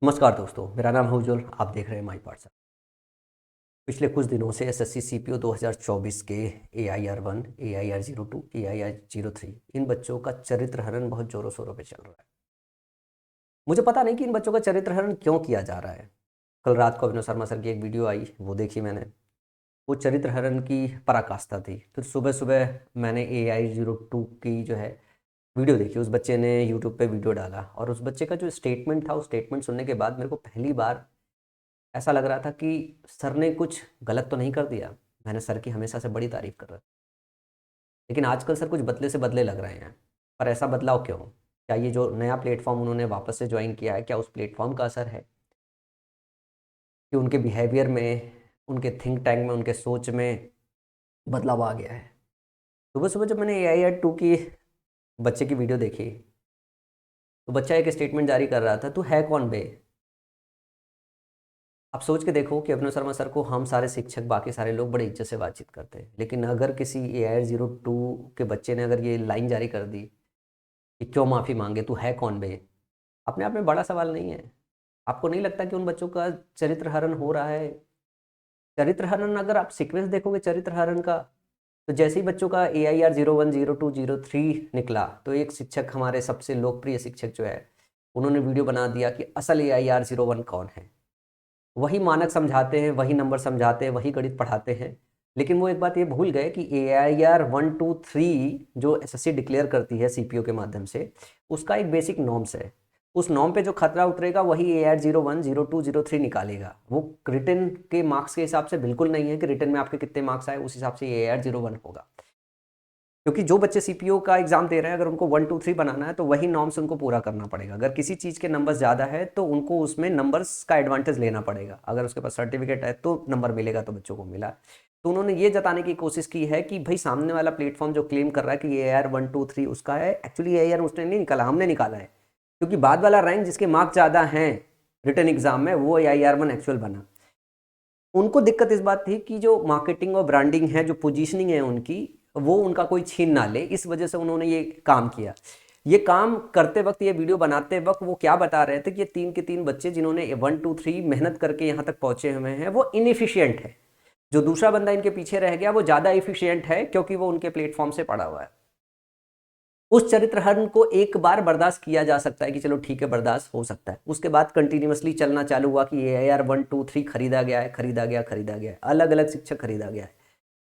नमस्कार दोस्तों, मेरा नाम है उज्जवल। आप देख रहे हैं माई पाठशाला। पिछले कुछ दिनों से एसएससी सीपीओ 2024 के AIR 1, AIR 02, AIR 03 इन बच्चों का चरित्र हनन बहुत जोरों शोरों पे चल रहा है। मुझे पता नहीं कि इन बच्चों का चरित्र हनन क्यों किया जा रहा है। कल रात को अभिनव शर्मा सर की एक वीडियो आई, वो देखी मैंने। वो चरित्र हनन की पराकाष्ठा थी। फिर सुबह सुबह मैंने AI 02 की जो है वीडियो देखी। उस बच्चे ने यूट्यूब पे वीडियो डाला और उस बच्चे का जो स्टेटमेंट था, उस स्टेटमेंट सुनने के बाद मेरे को पहली बार ऐसा लग रहा था कि सर ने कुछ गलत तो नहीं कर दिया। मैंने सर की हमेशा से बड़ी तारीफ कर रहा था, लेकिन आजकल सर कुछ बदले से बदले लग रहे हैं। पर ऐसा बदलाव क्यों? क्या ये जो नया प्लेटफॉर्म उन्होंने वापस से ज्वाइन किया है, क्या उस प्लेटफॉर्म का असर है कि उनके बिहेवियर में, उनके थिंक टैंक में, उनके सोच में बदलाव आ गया है? सुबह सुबह जब मैंने AI 2 की बच्चे की वीडियो देखी, तो बच्चा एक स्टेटमेंट जारी कर रहा था, तू है कौन बे? आप सोच के देखो कि अभिनव शर्मा सर को हम सारे शिक्षक, बाकी सारे लोग बड़े इज्जत से बातचीत करते हैं, लेकिन अगर किसी AI 02 के बच्चे ने अगर ये लाइन जारी कर दी कि क्यों माफ़ी मांगे, तू है कौन बे, अपने आप में बड़ा सवाल नहीं है? आपको नहीं लगता कि उन बच्चों का चरित्र हरण हो रहा है? चरित्र हरण, अगर आप सीक्वेंस देखोगे चरित्र हरण का, तो जैसे ही बच्चों का AIR 01, 02, 03 निकला, तो एक शिक्षक, हमारे सबसे लोकप्रिय शिक्षक जो है, उन्होंने वीडियो बना दिया कि असल AIR 01 कौन है। वही मानक समझाते हैं, वही नंबर समझाते हैं, वही गणित पढ़ाते हैं, लेकिन वो एक बात ये भूल गए कि AIR 1, 2, 3 जो एसएससी डिक्लेयर करती है सीपीओ के माध्यम से, उसका एक बेसिक नॉर्म्स है। उस नॉर्म पे जो खतरा उतरेगा वही AIR 01, 02, 03 निकालेगा। वो रिटर्न के मार्क्स के हिसाब से बिल्कुल नहीं है कि रिटर्न में आपके कितने मार्क्स आए उस हिसाब से AIR 01 होगा। क्योंकि जो बच्चे सीपीओ का एग्जाम दे रहे हैं, अगर उनको 1, 2, 3 बनाना है तो वही नॉर्म्स उनको पूरा करना पड़ेगा। अगर किसी चीज़ के नंबर्स ज़्यादा है तो उनको उसमें नंबर्स का एडवांटेज लेना पड़ेगा। अगर उसके पास सर्टिफिकेट है तो नंबर मिलेगा, तो बच्चों को मिला। तो उन्होंने ये जताने की कोशिश की है कि भाई सामने वाला प्लेटफॉर्म जो क्लेम कर रहा है कि AIR 1, 2, 3 उसका है, एक्चुअली AIR उसने नहीं निकाला, हमने निकाला है। क्योंकि बाद वाला रैंक जिसके मार्क्स ज़्यादा हैं रिटर्न एग्जाम में, वो AIR 1 एक्चुअल बना। उनको दिक्कत इस बात थी कि जो मार्केटिंग और ब्रांडिंग है, जो पोजीशनिंग है उनकी, वो उनका कोई छीन ना ले। इस वजह से उन्होंने ये काम किया। ये काम करते वक्त, ये वीडियो बनाते वक्त वो क्या बता रहे थे कि ये 3 के 3 बच्चे जिन्होंने 1, 2, 3 मेहनत करके यहाँ तक पहुंचे हुए हैं, वो इनएफिशिएंट है। जो दूसरा बंदा इनके पीछे रह गया वो ज़्यादा एफिशिएंट है, क्योंकि वो उनके प्लेटफॉर्म से पड़ा हुआ है। उस चरित्र हरण को एक बार बर्दाश्त किया जा सकता है कि चलो ठीक है, बर्दाश्त हो सकता है। उसके बाद कंटिन्यूअसली चलना चालू हुआ कि AIR 1, 2, 3 खरीदा गया है, खरीदा गया, खरीदा गया है, अलग अलग शिक्षक खरीदा गया है।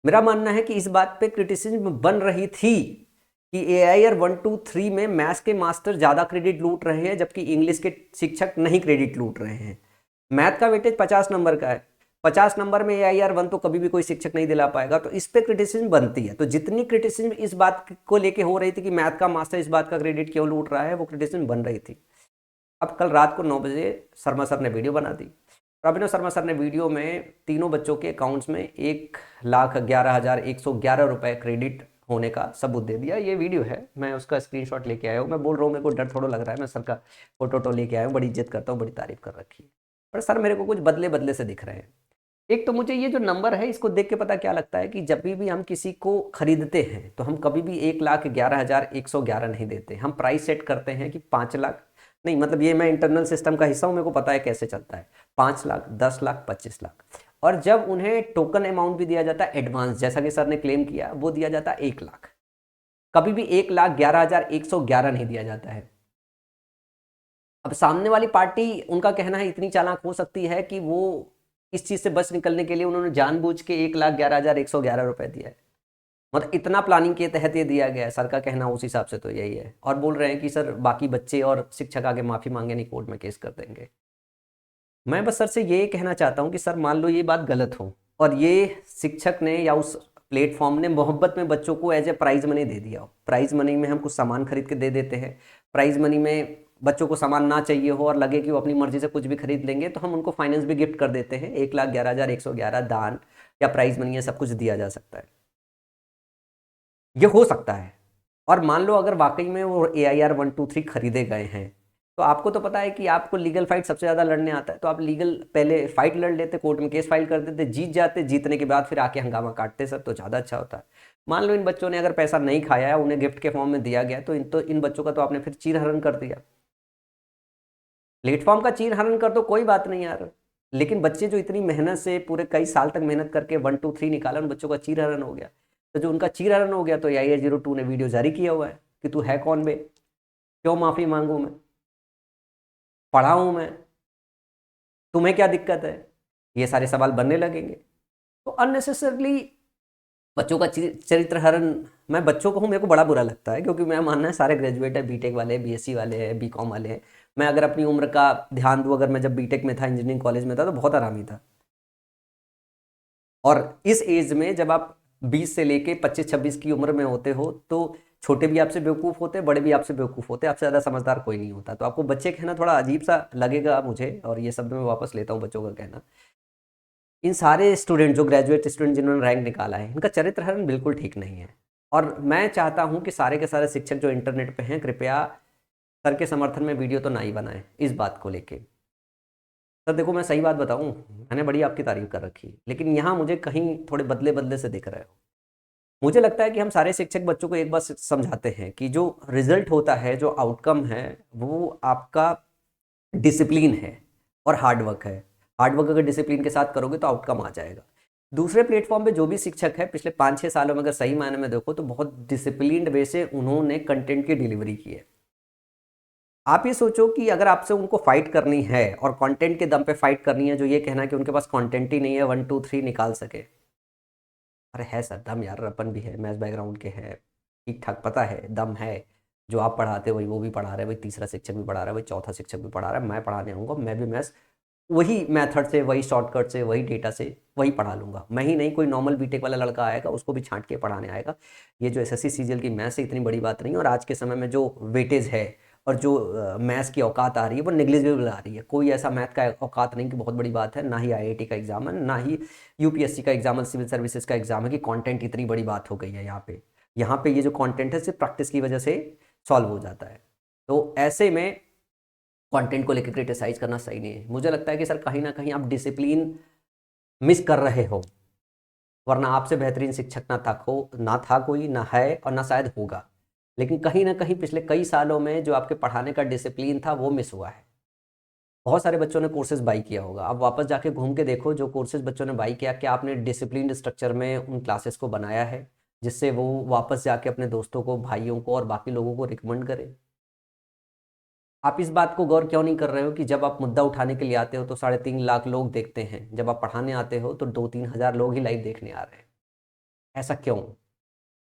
मेरा मानना है कि इस बात पे क्रिटिसिज्म बन रही थी कि AIR 1, 2, 3 में मैथ्स के मास्टर ज़्यादा क्रेडिट लूट रहे हैं, जबकि इंग्लिश के शिक्षक नहीं क्रेडिट लूट रहे हैं। मैथ का वेटेज 50 नंबर का है, 50 नंबर में AIR 1 तो कभी भी कोई शिक्षक नहीं दिला पाएगा। तो इस पे क्रिटिसिज्म बनती है। तो जितनी क्रिटिसिज्म इस बात को लेके हो रही थी कि मैथ का मास्टर इस बात का क्रेडिट क्यों लूट रहा है, वो क्रिटिसिज्म बन रही थी। अब कल रात को 9 बजे शर्मा सर ने वीडियो बना दी। अभिनव शर्मा सर ने वीडियो में तीनों बच्चों के अकाउंट्स में 1,11,111 रुपये क्रेडिट होने का सबूत दे दिया। ये वीडियो है, मैं उसका स्क्रीनशॉट लेके आया हूँ। मैं बोल रहा हूँ मेरे को डर थोड़ा लग रहा है, मैं सर का फोटो लेके आया हूँ, बड़ी इज्जत करता हूँ, बड़ी तारीफ कर रखी है। पर सर मेरे को कुछ बदले बदले से दिख रहे हैं। एक तो मुझे ये जो नंबर है, इसको देख के पता क्या लगता है कि जब भी हम किसी को खरीदते हैं तो हम कभी भी 1,11,111 नहीं देते। हम प्राइस सेट करते हैं कि 5 लाख, नहीं मतलब ये मैं इंटरनल सिस्टम का हिस्सा हूँ, मेरे को पता है कैसे चलता है। 5 लाख, 10 लाख, 25 लाख। और जब उन्हें टोकन अमाउंट भी दिया जाता है एडवांस, जैसा कि सर ने क्लेम किया, वो दिया जाता है 1 लाख। कभी भी 1,11,111 नहीं दिया जाता है। अब सामने वाली पार्टी, उनका कहना है, इतनी चालाक हो सकती है कि वो इस चीज से बच निकलने के लिए उन्होंने जानबूझ के 1,11,111 रुपए दिया है। मतलब इतना प्लानिंग के तहत ये दिया गया है, सर का कहना उस हिसाब से तो यही है। और बोल रहे हैं कि सर बाकी बच्चे और शिक्षक आगे माफी मांगे नहीं, कोर्ट में केस कर देंगे। मैं बस सर से ये कहना चाहता हूँ कि सर मान लो ये बात गलत हो और ये शिक्षक ने या उस प्लेटफॉर्म ने मोहब्बत में बच्चों को एज ए प्राइज मनी दे दिया हो। प्राइज मनी में हम कुछ सामान खरीद के दे देते हैं, प्राइज मनी में बच्चों को सामान ना चाहिए हो और लगे कि वो अपनी मर्जी से कुछ भी खरीद लेंगे, तो हम उनको फाइनेंस भी गिफ्ट कर देते हैं। 1,11,111 दान या प्राइज मनी, ये सब कुछ दिया जा सकता है। ये हो सकता है। और मान लो अगर वाकई में वो AIR 1, 2, 3 खरीदे गए हैं, तो आपको तो पता है कि आपको लीगल फाइट सबसे ज़्यादा लड़ने आता है। तो आप लीगल पहले फाइट लड़ लेते, कोर्ट में केस फाइल कर देते, जीत जाते, जीतने के बाद फिर आके हंगामा काटते सब, तो ज़्यादा अच्छा होता है। मान लो इन बच्चों ने अगर पैसा नहीं खाया है, उन्हें गिफ्ट के फॉर्म में दिया गया, तो इन बच्चों का तो आपने फिर चीरहरण कर दिया। प्लेटफॉर्म का चीर हरण कर तो कोई बात नहीं यार, लेकिन बच्चे जो इतनी मेहनत से पूरे कई साल तक मेहनत करके 1 2 3 निकाला, उन बच्चों का चीर हरण हो गया। तो जो उनका चीर हरण हो गया, तो AI02 ने वीडियो जारी किया हुआ है कि तू है कौन बे, क्यों माफी मांगू मैं, पढ़ा हूं मैं, तुम्हें क्या दिक्कत है, ये सारे सवाल बनने लगेंगे। तो अननेसेसरली बच्चों का चरित्र हरण, मैं बच्चों को हूँ, मेरे को बड़ा बुरा लगता है, क्योंकि मैं मानना है सारे ग्रेजुएट है, बीटेक वाले, BSc वाले हैं, BCom वाले हैं। मैं अगर अपनी उम्र का ध्यान दूँ, अगर मैं जब बीटेक में था, इंजीनियरिंग कॉलेज में था, तो बहुत आरामी था। और इस एज में जब आप 20 से लेके 25 26 की उम्र में होते हो, तो छोटे भी आपसे बेवकूफ़ होते हैं, बड़े भी आपसे बेवकूफ़ होते हैं, आपसे ज़्यादा समझदार कोई नहीं होता। तो आपको बच्चे कहना थोड़ा अजीब सा लगेगा मुझे, और ये शब्द मैं वापस लेता हूँ, बच्चों का कहना। इन सारे स्टूडेंट, जो ग्रेजुएट स्टूडेंट जिन्होंने रैंक निकाला है, इनका चरित्र हरण बिल्कुल ठीक नहीं है। और मैं चाहता हूं कि सारे के सारे शिक्षक जो इंटरनेट पे हैं, कृपया सर के समर्थन में वीडियो तो ना ही बनाएं इस बात को लेके। सर देखो, मैं सही बात बताऊं, मैंने बड़ी आपकी तारीफ कर रखी, लेकिन यहाँ मुझे कहीं थोड़े बदले बदले से दिख रहे हो। मुझे लगता है कि हम सारे शिक्षक बच्चों को एक बात समझाते हैं कि जो रिजल्ट होता है, जो आउटकम है, वो आपका डिसिप्लिन है और हार्डवर्क है। हार्डवर्क अगर डिसिप्लिन के साथ करोगे तो आउटकम आ जाएगा। दूसरे प्लेटफॉर्म पे जो भी शिक्षक है, पिछले 5 6 सालों में अगर सही मायने में देखो, तो बहुत डिसिप्लिन्ड वे से उन्होंने कंटेंट की डिलीवरी की है। आप ये सोचो कि अगर आपसे उनको फाइट करनी है, और कंटेंट के दम पे फाइट करनी है, जो ये कहना कि उनके पास कंटेंट ही नहीं है 1 2 3 निकाल सके। अरे है सर दम यार, अपन भी है, मैथ्स बैकग्राउंड के हैं, ठीक ठाक पता है, दम है। जो आप पढ़ाते वही वो भी पढ़ा रहे हैं, वही तीसरा शिक्षक भी पढ़ा रहा है, वही चौथा शिक्षक भी पढ़ा रहा है, मैं पढ़ाने आऊँगा, मैं भी मैथ्स वही मेथड से, वही शॉर्टकट से, वही डेटा से वही पढ़ा लूंगा। मैं ही नहीं, कोई नॉर्मल बीटेक वाला लड़का आएगा, उसको भी छांट के पढ़ाने आएगा। ये जो SSC CGL की मैथ्स है, इतनी बड़ी बात नहीं है। और आज के समय में जो वेटेज है, और जो मैथ्स की औकात आ रही है, वो नेग्लिजिबल आ रही है। कोई ऐसा मैथ का औकात नहीं कि बहुत बड़ी बात है, ना ही IIT का एग्जाम है, ना ही UPSC का एग्जाम है, सिविल सर्विसेज का एग्जाम है कि कंटेंट इतनी बड़ी बात हो गई है। यहाँ पे ये जो कंटेंट है, सिर्फ प्रैक्टिस की वजह से सॉल्व हो जाता है। तो ऐसे में कंटेंट को लेकर क्रिटिसाइज करना सही नहीं है। मुझे लगता है कि सर कहीं ना कहीं आप डिसिप्लिन मिस कर रहे हो, वरना आपसे बेहतरीन शिक्षक ना था कोई, ना है, और ना शायद होगा। लेकिन कहीं ना कहीं पिछले कई सालों में जो आपके पढ़ाने का डिसिप्लिन था, वो मिस हुआ है। बहुत सारे बच्चों ने कोर्सेज बाई किया होगा, आप वापस जाके घूम के देखो, जो कोर्सेज बच्चों ने बाई किया, क्या आपने डिसिप्लिन स्ट्रक्चर में उन क्लासेस को बनाया है, जिससे वो वापस जाके अपने दोस्तों को, भाइयों को और बाकी लोगों को रिकमेंड करें। आप इस बात को गौर क्यों नहीं कर रहे हो कि जब आप मुद्दा उठाने के लिए आते हो तो 3.5 लाख लोग देखते हैं, जब आप पढ़ाने आते हो तो 2 3 हज़ार लोग ही लाइव देखने आ रहे हैं। ऐसा क्यों?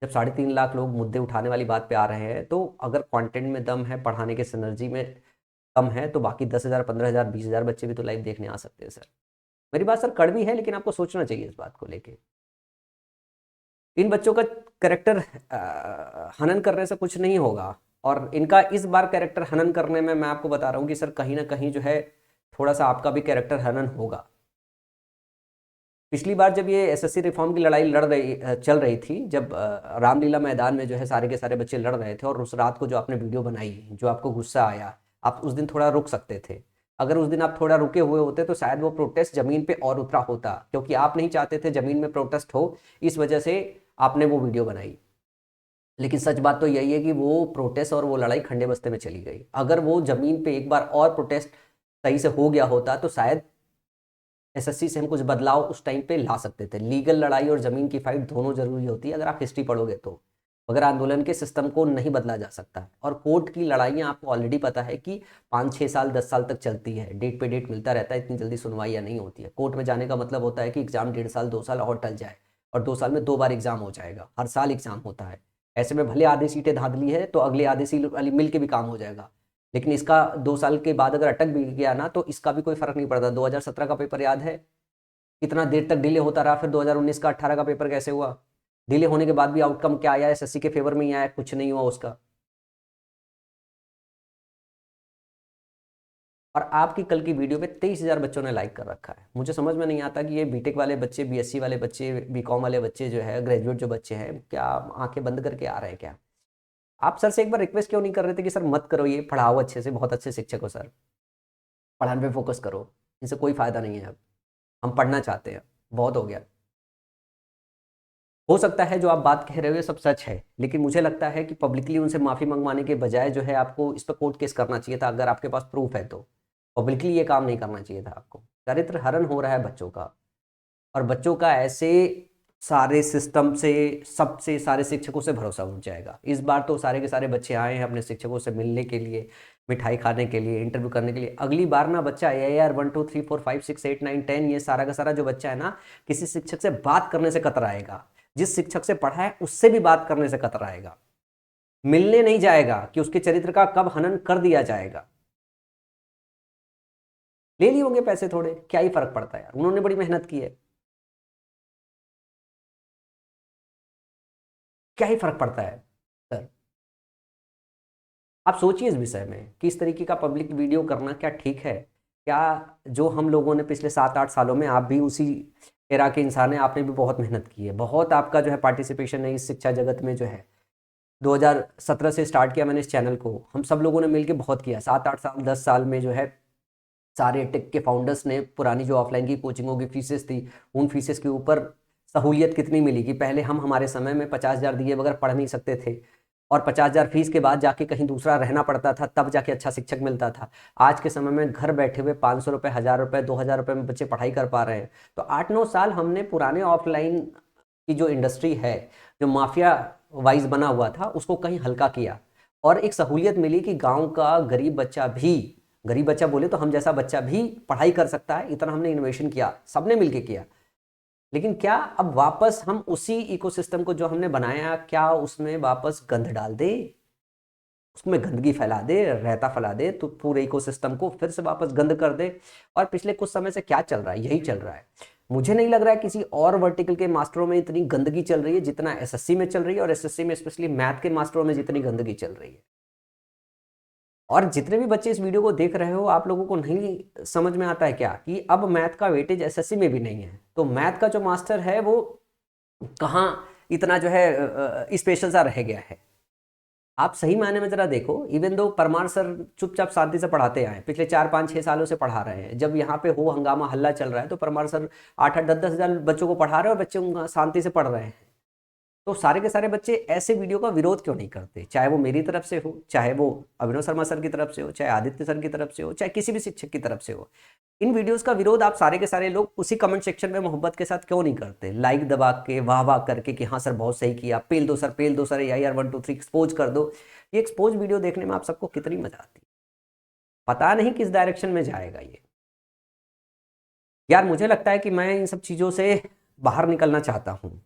जब 3.5 लाख लोग मुद्दे उठाने वाली बात पे आ रहे हैं, तो अगर कंटेंट में दम है, पढ़ाने के सिनर्जी में दम है, तो बाकी 10 हज़ार 15 हज़ार 20 हज़ार बच्चे भी तो लाइव देखने आ सकते हैं सर। मेरी बात सर कड़वी है, लेकिन आपको सोचना चाहिए इस बात को लेके। इन बच्चों का कैरेक्टर हनन करने से कुछ नहीं होगा। और इनका इस बार कैरेक्टर हनन करने में मैं आपको बता रहा हूँ कि सर कहीं ना कहीं जो है, थोड़ा सा आपका भी कैरेक्टर हनन होगा। पिछली बार जब ये SSC रिफॉर्म की लड़ाई चल रही थी, जब रामलीला मैदान में जो है सारे के सारे बच्चे लड़ रहे थे, और उस रात को जो आपने वीडियो बनाई, जो आपको गुस्सा आया, आप उस दिन थोड़ा रुक सकते थे। अगर उस दिन आप थोड़ा रुके हुए होते, तो शायद वो प्रोटेस्ट जमीन पे और उतरा होता, क्योंकि आप नहीं चाहते थे जमीन में प्रोटेस्ट हो, इस वजह से आपने वो वीडियो बनाई। लेकिन सच बात तो यही है कि वो प्रोटेस्ट और वो लड़ाई खंडे बस्ते में चली गई। अगर वो जमीन पे एक बार और प्रोटेस्ट सही से हो गया होता, तो शायद SSC से हम कुछ बदलाव उस टाइम पे ला सकते थे। लीगल लड़ाई और जमीन की फाइट दोनों जरूरी होती है, अगर आप हिस्ट्री पढ़ोगे तो। अगर आंदोलन के सिस्टम को नहीं बदला जा सकता, और कोर्ट की लड़ाइयाँ आपको ऑलरेडी पता है कि 5 6 साल 10 साल तक चलती है, डेट पे डेट मिलता रहता है, इतनी जल्दी सुनवाइयाँ नहीं होती है। कोर्ट में जाने का मतलब होता है कि एग्जाम 1.5 साल 2 साल और टल जाए, और 2 साल में 2 बार एग्जाम हो जाएगा, हर साल एग्जाम होता है। ऐसे में भले आधी सीटें धांधली है, तो अगले आधी सीट वाली मिल के भी काम हो जाएगा। लेकिन इसका 2 साल के बाद अगर अटक भी गया ना, तो इसका भी कोई फर्क नहीं पड़ता। 2017 का पेपर याद है, कितना देर तक डिले होता रहा, फिर 2019 का 18 का पेपर कैसे हुआ? डिले होने के बाद भी आउटकम क्या आया? SSC के फेवर में ही आया, कुछ नहीं हुआ उसका। और आपकी कल की वीडियो पे 23 हज़ार बच्चों ने लाइक कर रखा है। मुझे समझ में नहीं आता कि ये बीटेक वाले बच्चे, BSc वाले बच्चे, BCom वाले बच्चे जो है, ग्रेजुएट जो बच्चे हैं, क्या आंखें बंद करके आ रहे हैं क्या? आप सर से एक बार रिक्वेस्ट क्यों नहीं कर रहे थे कि सर मत करो, ये पढ़ाओ अच्छे से, बहुत अच्छे शिक्षक हो सर, पढ़ाने पे फोकस करो, इनसे कोई फायदा नहीं है। अब हम पढ़ना चाहते हैं, बहुत हो गया। हो सकता है जो आप बात कह रहे हो ये सब सच है, लेकिन मुझे लगता है कि पब्लिकली उनसे माफी मंगवाने के बजाय जो है, आपको इस पर कोर्ट केस करना चाहिए था, अगर आपके पास प्रूफ है तो। पब्लिकली ये काम नहीं करना चाहिए था आपको। चरित्र हरण हो रहा है बच्चों का, और बच्चों का ऐसे सारे सिस्टम से, सबसे, सारे शिक्षकों से भरोसा उठ जाएगा। इस बार तो सारे के सारे बच्चे आए हैं अपने शिक्षकों से मिलने के लिए, मिठाई खाने के लिए, इंटरव्यू करने के लिए। अगली बार ना बच्चा AIR 1 2 3 4 5 6 8 9 10 ये सारा का सारा जो बच्चा है ना, किसी शिक्षक से बात करने से कतराएगा। जिस शिक्षक से पढ़ा है उससे भी बात करने से कतराएगा। मिलने नहीं जाएगा कि उसके चरित्र का कब हनन कर दिया जाएगा। ले लिए होंगे पैसे थोड़े, क्या ही फर्क पड़ता है यार, उन्होंने बड़ी मेहनत की है, क्या ही फर्क पड़ता है सर। आप सोचिए इस विषय में कि इस तरीके का पब्लिक वीडियो करना क्या ठीक है? क्या जो हम लोगों ने पिछले 7-8 सालों में, आप भी उसी एरा के इंसान हैं, आपने भी बहुत मेहनत की है, बहुत आपका जो है पार्टिसिपेशन है इस शिक्षा जगत में जो है। 2017 से स्टार्ट किया मैंने इस चैनल को, हम सब लोगों ने मिलकर बहुत किया। 7-8 साल 10 साल में जो है सारे टेक के फाउंडर्स ने पुरानी जो ऑफलाइन की कोचिंगों की फीसेस थी, उन फीसेस के ऊपर सहूलियत कितनी मिली कि पहले हम हमारे समय में 50,000 दिए बगैर पढ़ नहीं सकते थे, और 50,000 फीस के बाद जाके कहीं दूसरा रहना पड़ता था, तब जाके अच्छा शिक्षक मिलता था। आज के समय में घर बैठे हुए 500 रुपये, 1,000 रुपये, 2,000 रुपये में बच्चे पढ़ाई कर पा रहे हैं। तो 8-9 साल हमने पुराने ऑफलाइन की जो इंडस्ट्री है, जो माफिया वाइज बना हुआ था, उसको कहीं हल्का किया, और एक सहूलियत मिली कि गांव का गरीब बच्चा भी, गरीब बच्चा बोले तो हम जैसा बच्चा भी पढ़ाई कर सकता है। इतना हमने इनोवेशन किया, सबने मिलके किया। लेकिन क्या अब वापस हम उसी इकोसिस्टम को जो हमने बनाया, क्या उसमें वापस गंद डाल दे, उसमें गंदगी फैला दे, रहता फैला दे, तो पूरे इकोसिस्टम को फिर से वापस गंद कर दे? और पिछले कुछ समय से क्या चल रहा है, यही चल रहा है। मुझे नहीं लग रहा है किसी और वर्टिकल के मास्टरों में इतनी गंदगी चल रही है जितना SSC में चल रही है, और SSC में स्पेशली मैथ के मास्टरों में जितनी गंदगी चल रही है। और जितने भी बच्चे इस वीडियो को देख रहे हो, आप लोगों को नहीं समझ में आता है क्या कि अब मैथ का वेटेज SSC में भी नहीं है, तो मैथ का जो मास्टर है वो कहाँ इतना जो है स्पेशल सा रह गया है? आप सही मायने में जरा देखो। इवन दो परमार सर चुपचाप शांति से पढ़ाते आए, पिछले 4-5-6 सालों से पढ़ा रहे हैं, जब यहाँ पे हो हंगामा हल्ला चल रहा है तो परमार सर 8-8 10-10 हजार बच्चों को पढ़ा रहे हैं और बच्चे शांति से पढ़ रहे हैं। तो सारे के सारे बच्चे ऐसे वीडियो का विरोध क्यों नहीं करते? चाहे वो मेरी तरफ से हो, चाहे वो अभिनव शर्मा सर की तरफ से हो, चाहे आदित्य सर की तरफ से हो, चाहे किसी भी शिक्षक की तरफ से हो। इन वीडियोस का विरोध आप सारे के सारे लोग उसी कमेंट सेक्शन में मोहब्बत के साथ क्यों नहीं करते? लाइक दबा के, वाह वाह करके कि हाँ सर बहुत सही किया, पेल दो सर, पेल दो सर, AIR 1 2 3 एक्सपोज कर दो। ये एक्सपोज वीडियो देखने में आप सबको कितनी मजा आती है, पता नहीं किस डायरेक्शन में जाएगा ये। यार मुझे लगता है कि मैं इन सब चीज़ों से बाहर निकलना चाहता हूँ।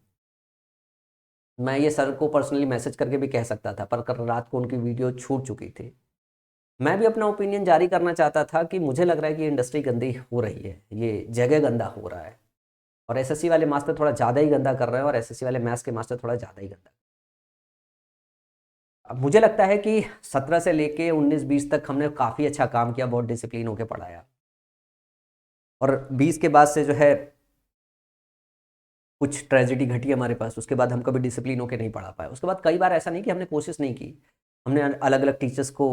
मैं ये सर को पर्सनली मैसेज करके भी कह सकता था, पर कल रात को उनकी वीडियो छूट चुकी थी। मैं भी अपना ओपिनियन जारी करना चाहता था कि मुझे लग रहा है कि इंडस्ट्री गंदी हो रही है, ये जगह गंदा हो रहा है, और SSC वाले मास्टर थोड़ा ज़्यादा ही गंदा कर रहे हैं, और SSC वाले मैथ्स के मास्टर थोड़ा ज़्यादा ही गंदा। अब मुझे लगता है कि 17 से लेके 19-20 तक हमने काफ़ी अच्छा काम किया, बहुत डिसिप्लिन होकर पढ़ाया, और 20 के बाद से जो है कुछ ट्रेजेडी घटी हमारे पास, उसके बाद हम कभी डिसिप्लिन होकर नहीं पढ़ा पाए। उसके बाद कई बार ऐसा नहीं कि हमने कोशिश नहीं की, हमने अलग अलग टीचर्स को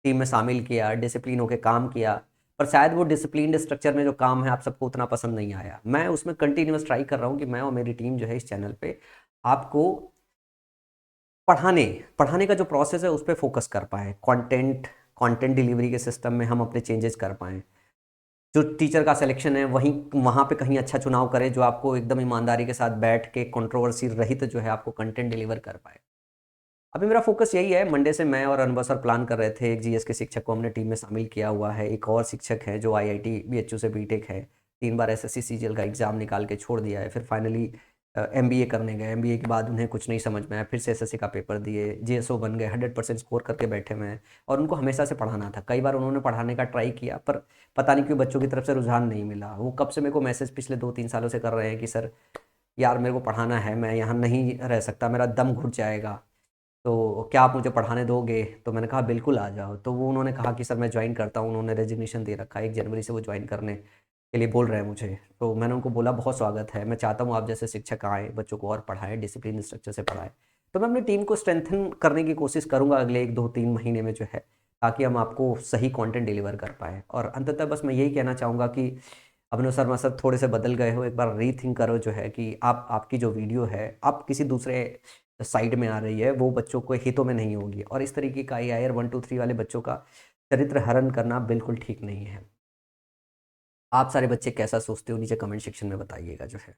टीम में शामिल किया, डिसिप्लिन होकर काम किया, पर शायद वो डिसिप्लिन स्ट्रक्चर में जो काम है आप सबको उतना पसंद नहीं आया। मैं उसमें कंटिन्यूस ट्राई कर रहा हूँ कि मैं और मेरी टीम जो है इस चैनल पे आपको पढ़ाने पढ़ाने का जो प्रोसेस है उस पर फोकस कर पाए, कंटेंट कंटेंट डिलीवरी के सिस्टम में हम अपने चेंजेस कर पाएँ, जो टीचर का सिलेक्शन है वहीं वहाँ पे कहीं अच्छा चुनाव करे जो आपको एकदम ईमानदारी के साथ बैठ के कंट्रोवर्सी रहित जो है आपको कंटेंट डिलीवर कर पाए। अभी मेरा फोकस यही है। मंडे से मैं और अनुभव सर प्लान कर रहे थे, एक GS के शिक्षक को हमने टीम में शामिल किया हुआ है, एक और शिक्षक है जो IIT BHU से BTech है, 3 बार SSC CGL का एग्ज़ाम निकाल के छोड़ दिया है, फिर फाइनली MBA करने गए, MBA के बाद उन्हें कुछ नहीं समझ में आया, फिर से SSC का पेपर दिए, GSO बन गए, 100% स्कोर करके बैठे हुए हैं, और उनको हमेशा से पढ़ाना था। कई बार उन्होंने पढ़ाने का ट्राई किया, पर पता नहीं क्यों बच्चों की तरफ से रुझान नहीं मिला। वो कब से मेरे को मैसेज पिछले 2-3 सालों से कर रहे हैं कि सर यार मेरे को पढ़ाना है, मैं यहाँ नहीं रह सकता, मेरा दम घुट जाएगा, तो क्या आप मुझे पढ़ाने दोगे? तो मैंने कहा बिल्कुल आ जाओ। तो वो उन्होंने कहा कि सर मैं ज्वाइन करता हूँ, उन्होंने रेजिग्नेशन दे रखा है, 1 जनवरी से वो ज्वाइन करने के लिए बोल रहे हैं मुझे। तो मैंने उनको बोला बहुत स्वागत है, मैं चाहता हूँ आप जैसे शिक्षक आएँ, बच्चों को और पढ़ाएँ, डिसिप्लिन स्ट्रक्चर से पढ़ाएँ। तो मैं अपनी टीम को स्ट्रेंथन करने की कोशिश करूँगा अगले 1-2-3 महीने में जो है, ताकि हम आपको सही कंटेंट डिलीवर कर पाएँ। और अंततः बस मैं यही कहना चाहूँगा कि अभिनव शर्मा सर थोड़े से बदल गए हो, एक बार रीथिंक करो जो है कि आपकी जो वीडियो है आप किसी दूसरे साइड में आ रही है, वो बच्चों को हितों में नहीं होगी, और इस तरीके का AIR 1 2 3 वाले बच्चों का चरित्र हरण करना बिल्कुल ठीक नहीं है। आप सारे बच्चे कैसा सोचते हो नीचे कमेंट सेक्शन में बताइएगा जो है।